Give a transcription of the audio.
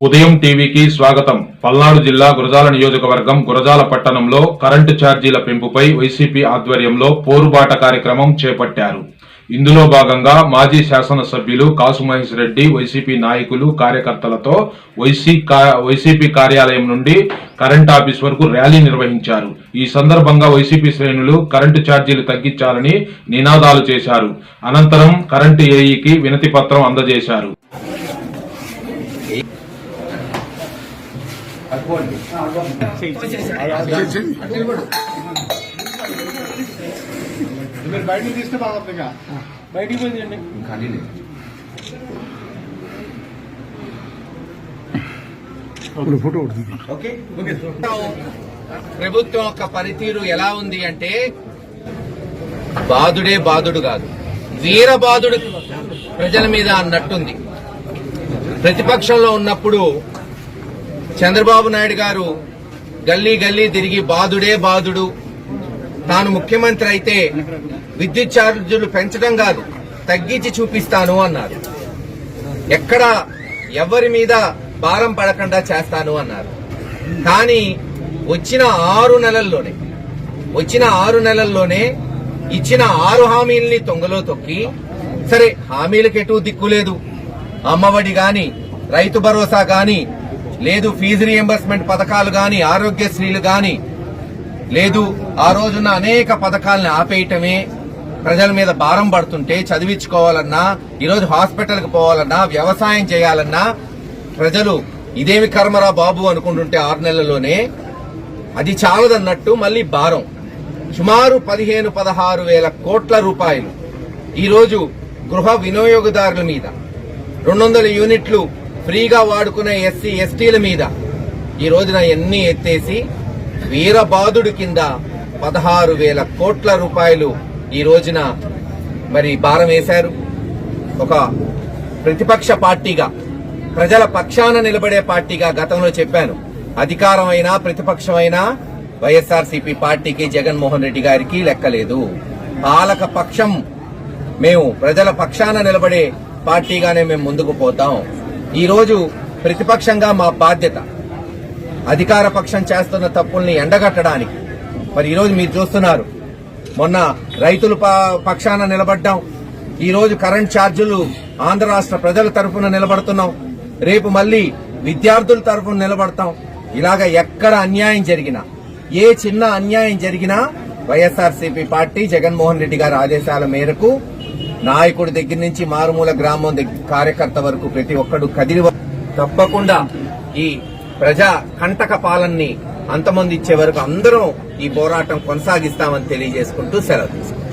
ఉదయం టీవీకి స్వాగతం. పల్నాడు జిల్లా గురజాల నియోజకవర్గం గురజాల పట్టణంలో కరెంటు ఛార్జీల పెంపుపై వైసీపీ ఆధ్వర్యంలో పోరుబాట కార్యక్రమం చేపట్టారు. ఇందులో భాగంగా మాజీ శాసనసభ్యులు కాసు మహేష్ రెడ్డి వైసీపీ నాయకులు కార్యకర్తలతో వైసీపీ కార్యాలయం నుండి కరెంట్ ఆఫీస్ వరకు ర్యాలీ నిర్వహించారు. ఈ సందర్భంగా వైసీపీ శ్రేణులు కరెంటు ఛార్జీలు తగ్గించాలని నినాదాలు చేశారు. అనంతరం కరెంటు ఏఈకి వినతి పత్రం అందజేశారు. మీరు బయటికి తీస్తే బాగుంది. బయటికి పోయిందండి. ప్రభుత్వం యొక్క పనితీరు ఎలా ఉంది అంటే బాధుడే బాధుడు కాదు, వీర బాధుడు ప్రజల మీద అన్నట్టుంది. ప్రతిపక్షంలో ఉన్నప్పుడు చంద్రబాబు నాయుడు గారు గల్లీ గల్లీ తిరిగి బాధుడే బాధుడు, తాను ముఖ్యమంత్రి అయితే విద్యుత్ ఛార్జీలు పెంచడం కాదు తగ్గించి చూపిస్తాను అన్నారు. ఎక్కడ ఎవరి మీద భారం పడకుండా చేస్తాను అన్నారు. కానీ వచ్చిన 6 నెలల్లోనే ఇచ్చిన 6 హామీల్ని తొంగలో తొక్కి, సరే హామీలకు ఎటు దిక్కులేదు, అమ్మఒడి గాని, రైతు భరోసా గాని, లేదు ఫీజు రియంబర్స్మెంట్ పథకాలు గాని, ఆరోగ్యశ్రీలు గాని లేదు, ఆ రోజున అనేక పథకాలను ఆపేయటమే ప్రజల మీద భారం పడుతుంటే, చదివించుకోవాలన్నా, ఈరోజు హాస్పిటల్కి పోవాలన్నా, వ్యవసాయం చేయాలన్నా ప్రజలు ఇదేమి కర్మరా బాబు అనుకుంటుంటే 6 నెలల్లోనే అది చాలదన్నట్టు మళ్లీ భారం సుమారు 15-16 వేల కోట్ల రూపాయలు ఈరోజు గృహ వినియోగదారుల మీద, 200 యూనిట్లు ఫ్రీగా వాడుకునే ఎస్సీ ఎస్టీల మీద ఈ రోజున ఎన్ని ఎత్తేసి వీరబాదుడు కింద 16,000 కోట్ల రూపాయలు ఈ రోజున మరి భారం వేశారు. ఒక ప్రతిపక్ష పార్టీగా, ప్రజల పక్షాన నిలబడే పార్టీగా గతంలో చెప్పాను, అధికారమైనా ప్రతిపక్షమైనా వైఎస్ఆర్సీపీ పార్టీకి, జగన్మోహన్ రెడ్డి గారికి లెక్కలేదు. పాలక పక్షం మేము, ప్రజల పక్షాన నిలబడే పార్టీగానే మేము ముందుకు పోతాం. ఈ రోజు ప్రతిపక్షంగా మా బాధ్యత అధికార పక్షం చేస్తున్న తప్పుల్ని ఎండగట్టడానికి. మరి ఈరోజు మీరు చూస్తున్నారు, మొన్న రైతుల పక్షాన నిలబడ్డాం, ఈ రోజు కరెంట్ ఛార్జీలు ఆంధ్ర రాష్ట్ర ప్రజల తరఫున నిలబడుతున్నాం, రేపు మళ్లీ విద్యార్థుల తరఫున నిలబడతాం. ఇలాగ ఎక్కడ అన్యాయం జరిగినా, ఏ చిన్న అన్యాయం జరిగినా వైఎస్ఆర్సీపీ పార్టీ, జగన్మోహన్ రెడ్డి గారి ఆదేశాల మేరకు నాయకుడి దగ్గర నుంచి మారుమూల గ్రామం కార్యకర్త వరకు ప్రతి ఒక్కడు కదిలి తప్పకుండా ఈ ప్రజా కంటక పాలనని అంతమందించే వరకు అందరం ఈ పోరాటం కొనసాగిస్తామని తెలియజేసుకుంటూ సెలవు తీసుకుంటాం.